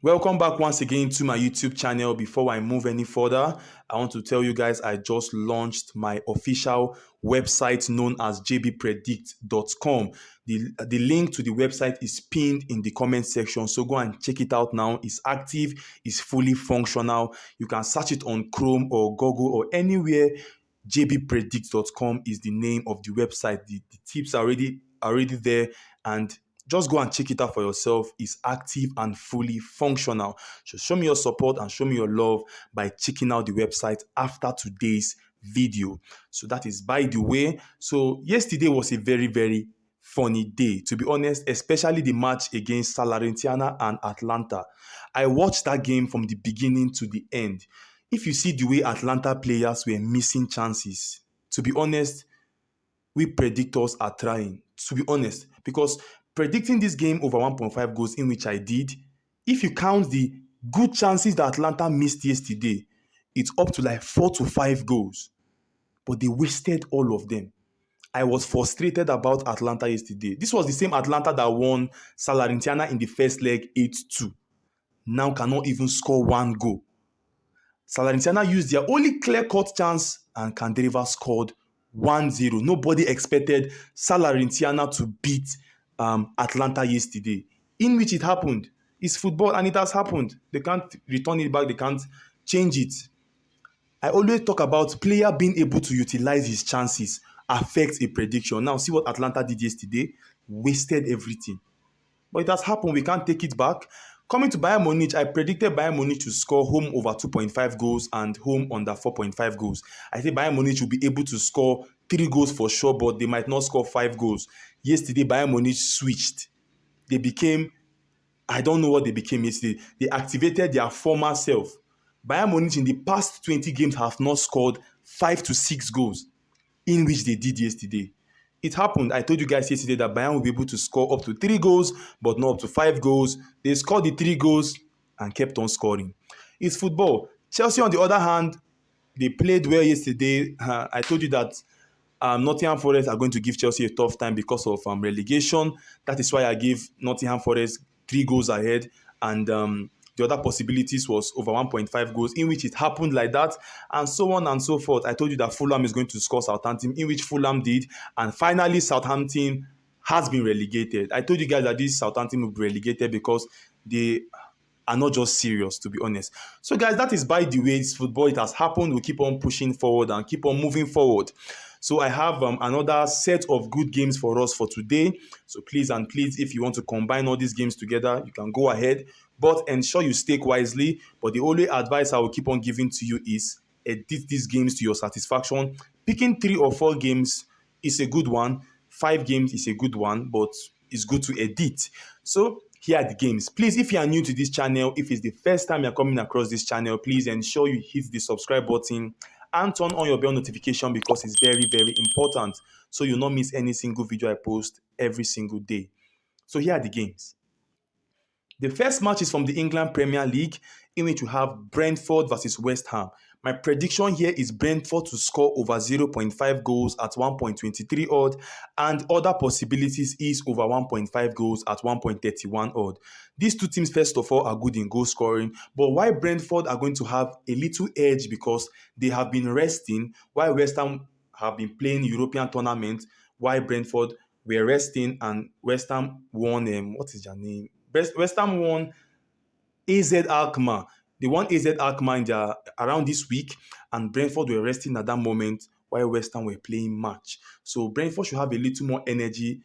Welcome back once again to my YouTube channel. Before I move any further, I want to tell you guys I just launched my official website known as jbpredictz.com. The link to the website is pinned in the comment section, so go and check it out now. It's active, it's fully functional. You can search it on Chrome or Google or anywhere. jbpredictz.com is the name of the website. The tips are already there, and just go and check it out for yourself. It's active and fully functional. So show me your support and show me your love by checking out the website after today's video. So that is by the way. So yesterday was a very, very funny day, to be honest, especially the match against Salernitana and Atalanta. I watched that game from the beginning to the end. If you see the way Atalanta players were missing chances, to be honest, we predictors are trying, to be honest, because predicting this game over 1.5 goals, in which I did, if you count the good chances that Atlanta missed yesterday, it's up to like 4 to 5 goals. But they wasted all of them. I was frustrated about Atlanta yesterday. This was the same Atlanta that won Salernitana in the first leg 8-2. Now cannot even score one goal. Salernitana used their only clear-cut chance and Candreva scored 1-0. Nobody expected Salernitana to beat Atlanta yesterday, in which it happened. It's football and it has happened. They can't return it back. They can't change it. I always talk about player being able to utilize his chances affects a prediction. Now see what Atlanta did yesterday. Wasted everything. But it has happened. We can't take it back. Coming to Bayern Munich, I predicted Bayern Munich to score home over 2.5 goals and home under 4.5 goals. I think Bayern Munich will be able to score 3 goals for sure, but they might not score 5 goals. Yesterday, Bayern Munich switched. They became, I don't know what they became yesterday. They activated their former self. Bayern Munich in the past 20 games have not scored 5 to 6 goals, in which they did yesterday. It happened. I told you guys yesterday that Bayern will be able to score up to 3 goals, but not up to 5 goals. They scored the 3 goals and kept on scoring. It's football. Chelsea, on the other hand, they played well yesterday. I told you that Nottingham Forest are going to give Chelsea a tough time because of relegation. That is why I gave Nottingham Forest 3 goals ahead, and the other possibilities was over 1.5 goals, in which it happened like that, and so on and so forth. I told you that Fulham is going to score Southampton, in which Fulham did, and finally Southampton has been relegated. I told you guys that this Southampton will be relegated because they are not just serious, to be honest. So guys, that is by the way. It's football. It has happened. We keep on pushing forward and keep on moving forward. So I have another set of good games for us for today. So please and please, if you want to combine all these games together, you can go ahead. But ensure you stake wisely. But the only advice I will keep on giving to you is edit these games to your satisfaction. Picking 3 or 4 games is a good one. 5 games is a good one, but it's good to edit. So here are the games. Please, if you are new to this channel, if it's the first time you're coming across this channel, please ensure you hit the subscribe button and turn on your bell notification, because it's very, very important, so you'll not miss any single video I post every single day. So here are the games. The first match is from the England Premier League, in which you have Brentford versus West Ham. My prediction here is Brentford to score over 0.5 goals at 1.23 odd, and other possibilities is over 1.5 goals at 1.31 odd. These two teams, first of all, are good in goal scoring, but why Brentford are going to have a little edge because they have been resting, while West Ham have been playing European tournament, while Brentford were resting, and West Ham won, what is their name? West Ham won AZ Alkmaar. They won AZ Alkmaar around this week, and Brentford were resting at that moment while West Ham were playing match. So Brentford should have a little more energy.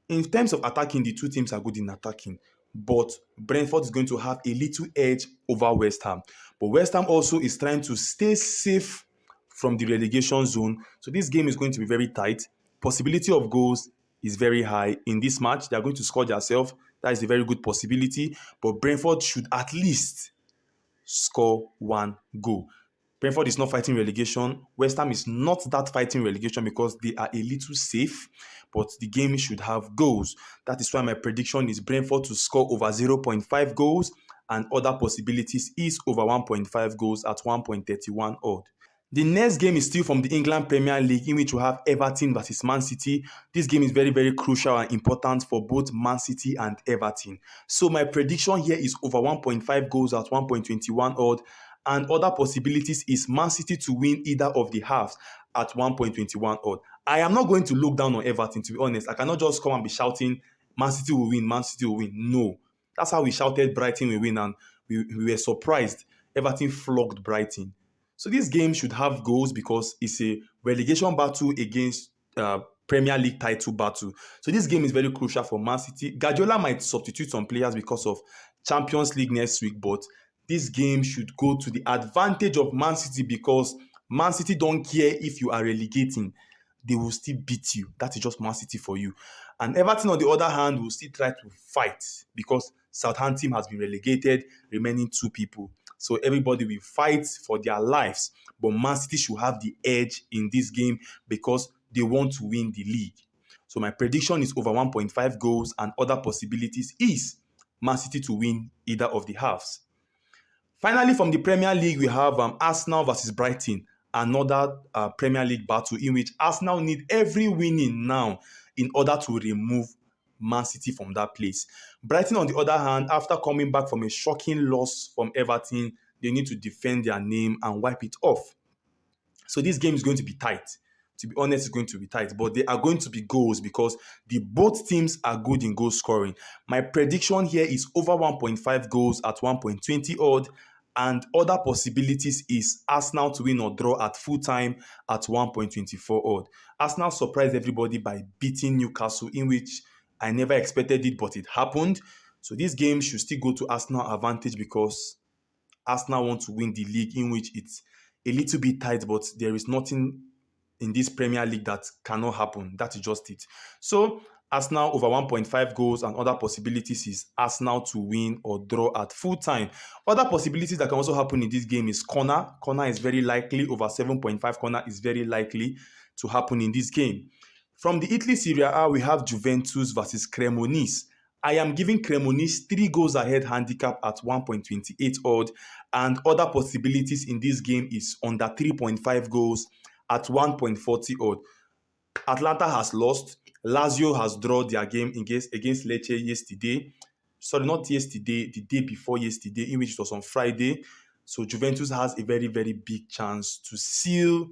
In terms of attacking, the two teams are good in attacking, but Brentford is going to have a little edge over West Ham. But West Ham also is trying to stay safe from the relegation zone. So this game is going to be very tight. Possibility of goals is very high in this match. They are going to score themselves. That is a very good possibility. But Brentford should at least score 1 goal. Brentford is not fighting relegation. West Ham is not that fighting relegation because they are a little safe, but the game should have goals. That is why my prediction is Brentford to score over 0.5 goals, and other possibilities is over 1.5 goals at 1.31 odd. The next game is still from the England Premier League, in which we have Everton versus Man City. This game is very, very crucial and important for both Man City and Everton. So my prediction here is over 1.5 goals at 1.21 odd. And other possibilities is Man City to win either of the halves at 1.21 odd. I am not going to look down on Everton, to be honest. I cannot just come and be shouting, Man City will win, Man City will win. No. That's how we shouted Brighton will win, and we were surprised. Everton flogged Brighton. So this game should have goals because it's a relegation battle against Premier League title battle. So this game is very crucial for Man City. Guardiola might substitute some players because of Champions League next week, but this game should go to the advantage of Man City because Man City don't care if you are relegating. They will still beat you. That is just Man City for you. And Everton, on the other hand, will still try to fight because Southampton has been relegated, remaining 2 people. So everybody will fight for their lives. But Man City should have the edge in this game because they want to win the league. So my prediction is over 1.5 goals, and other possibilities is Man City to win either of the halves. Finally, from the Premier League, we have Arsenal versus Brighton, another Premier League battle in which Arsenal need every winning now in order to remove Man City from that place. Brighton, on the other hand, after coming back from a shocking loss from Everton, they need to defend their name and wipe it off. So this game is going to be tight. To be honest, it's going to be tight, but there are going to be goals because both teams are good in goal scoring. My prediction here is over 1.5 goals at 1.20 odd, and other possibilities is Arsenal to win or draw at full time at 1.24 odd. Arsenal surprised everybody by beating Newcastle, in which I never expected it, but it happened. So this game should still go to Arsenal advantage because Arsenal want to win the league, in which it's a little bit tight, but there is nothing in this Premier League that cannot happen. That is just it. So Arsenal over 1.5 goals, and other possibilities is Arsenal to win or draw at full time. Other possibilities that can also happen in this game is corner. Corner is very likely. Over 7.5 corner is very likely to happen in this game. From the Italy Serie A, we have Juventus versus Cremonese. I am giving Cremonese 3 goals ahead handicap at 1.28 odd, and other possibilities in this game is under 3.5 goals at 1.40 odd. Atlanta has lost. Lazio has drawn their game against Lecce yesterday. Sorry, not yesterday, the day before yesterday, in which it was on Friday. So Juventus has a very, very big chance to seal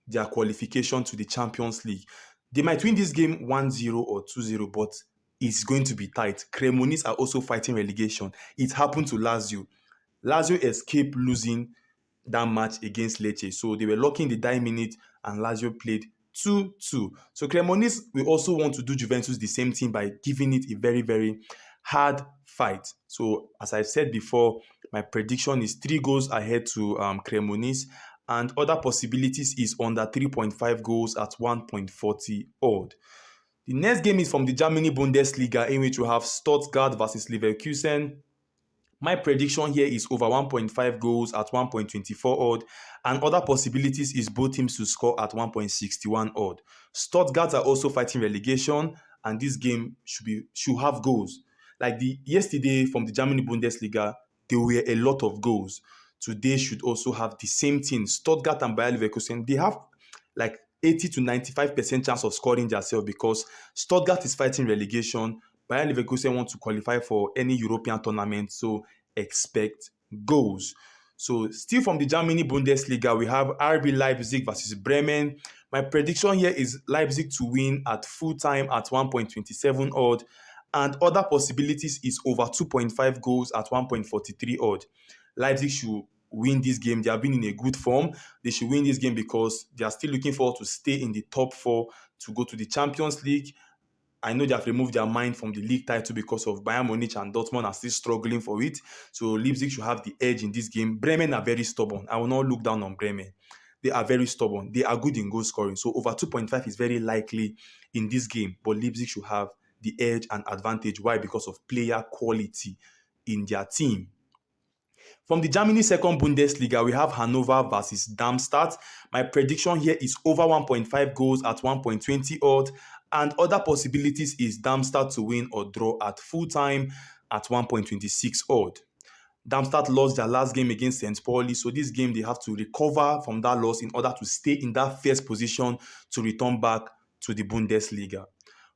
their qualification to the Champions League. They might win this game 1-0 or 2-0, but it's going to be tight. Cremonese are also fighting relegation. It happened to Lazio. Lazio escaped losing that match against Lecce. So they were lucky in the dying minute, and Lazio played 2-2. So Cremonese will also want to do Juventus the same thing by giving it a very, very hard fight. So as I said before, my prediction is 3 goals ahead to Cremonese, and other possibilities is under 3.5 goals at 1.40 odd. The next game is from the Germany Bundesliga, in which we have Stuttgart versus Leverkusen. My prediction here is over 1.5 goals at 1.24 odd, and other possibilities is both teams to score at 1.61 odd. Stuttgart are also fighting relegation, and this game should have goals. Like yesterday from the Germany Bundesliga, there were a lot of goals. Today should also have the same thing. Stuttgart and Bayer Leverkusen, they have like 80 to 95% chance of scoring themselves because Stuttgart is fighting relegation. Bayer Leverkusen want to qualify for any European tournament, so expect goals. So still from the Germany Bundesliga, we have RB Leipzig versus Bremen. My prediction here is Leipzig to win at full time at 1.27 odd, and other possibilities is over 2.5 goals at 1.43 odd. Leipzig should win this game. They have been in a good form. They should win this game because they are still looking forward to stay in the top 4 to go to the Champions League. I know they have removed their mind from the league title because of Bayern Munich, and Dortmund are still struggling for it. So Leipzig should have the edge in this game. Bremen are very stubborn. I will not look down on Bremen. They are very stubborn. They are good in goal scoring. So over 2.5 is very likely in this game. But Leipzig should have the edge and advantage. Why? Because of player quality in their team. From the Germany second Bundesliga, we have Hannover versus Darmstadt. My prediction here is over 1.5 goals at 1.20 odd, and other possibilities is Darmstadt to win or draw at full time at 1.26 odd. Darmstadt lost their last game against St. Pauli, so this game they have to recover from that loss in order to stay in that first position to return back to the Bundesliga.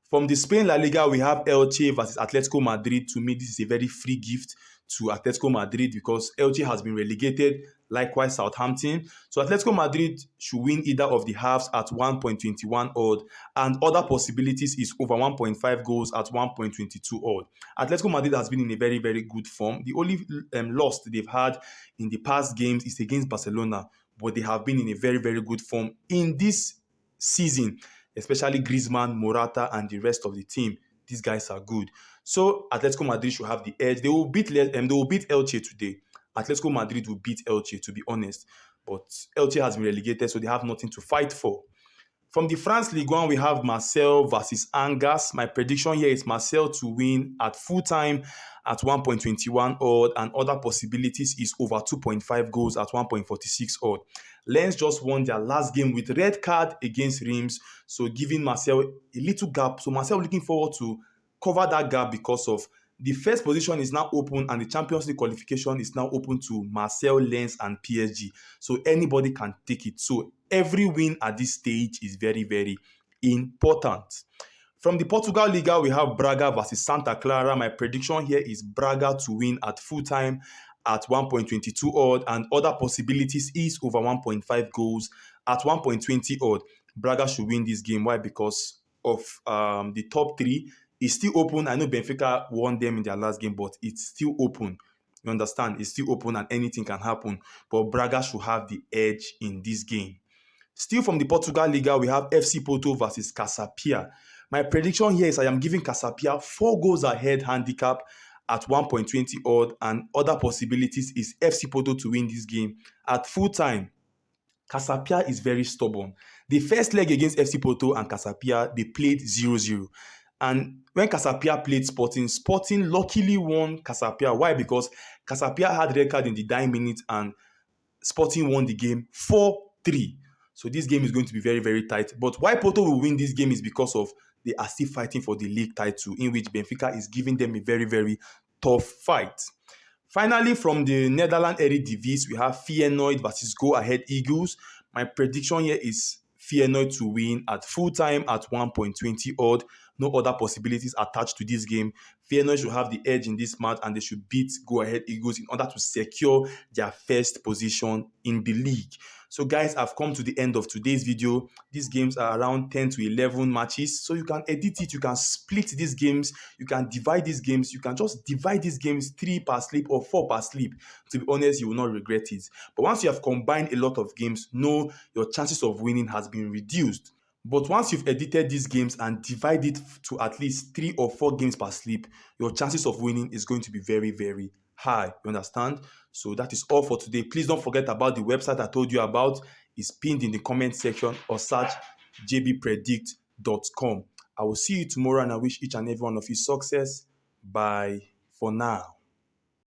From the Spain La Liga, we have Elche versus Atletico Madrid. To me, this is a very free gift to Atletico Madrid because Elche has been relegated, likewise Southampton. So Atletico Madrid should win either of the halves at 1.21 odd, and other possibilities is over 1.5 goals at 1.22 odd. Atletico Madrid has been in a very, very good form. The only loss they've had in the past games is against Barcelona, but they have been in a very, very good form in this season, especially Griezmann, Morata, and the rest of the team. These guys are good. So Atletico Madrid should have the edge. They will beat Elche today. Atletico Madrid will beat Elche, to be honest. But Elche has been relegated, so they have nothing to fight for. From the France Ligue 1, we have Marseille versus Angers. My prediction here is Marseille to win at full time at 1.21 odd, and other possibilities is over 2.5 goals at 1.46 odd. Lens just won their last game with red card against Reims, so giving Marseille a little gap. So Marseille looking forward to cover that gap because of the first position is now open and the Champions League qualification is now open to Marseille, Lens, and PSG. So anybody can take it. So every win at this stage is very, very important. From the Portugal Liga, we have Braga versus Santa Clara. My prediction here is Braga to win at full time at 1.22 odd, and other possibilities is over 1.5 goals at 1.20 odd. Braga should win this game. Why? Because of the top three is still open. I know Benfica won them in their last game, but it's still open. You understand? It's still open and anything can happen. But Braga should have the edge in this game. Still from the Portugal Liga, we have FC Porto versus Casapia. My prediction here is I am giving Casapia 4 goals ahead handicap at 1.20 odd, and other possibilities is FC Porto to win this game at full time. Casapia is very stubborn. The first leg against FC Porto and Casapia, they played 0-0. And when Casapia played Sporting, Sporting luckily won Casapia. Why? Because Casapia had red card in the dying minutes and Sporting won the game 4-3. So this game is going to be very, very tight. But why Porto will win this game is because of they are still fighting for the league title, in which Benfica is giving them a very, very tough fight. Finally, from the Netherlands Eredivisie, we have Feyenoord versus Go Ahead Eagles. My prediction here is Feyenoord to win at full time at 1.20 odd. No other possibilities attached to this game. Feyenoord should have the edge in this match and they should beat Go Ahead Eagles in order to secure their first position in the league. So guys, I've come to the end of today's video. These games are around 10 to 11 matches. So you can edit it, you can split these games, you can divide these games, you can just divide these games 3 per sleep or 4 per sleep. To be honest, you will not regret it. But once you have combined a lot of games, know your chances of winning has been reduced. But once you've edited these games and divide it to at least 3 or 4 games per sleep, your chances of winning is going to be very, very high. You understand? So that is all for today. Please don't forget about the website I told you about. It's pinned in the comment section, or search jbpredict.com. I will see you tomorrow and I wish each and every one of you success. Bye for now.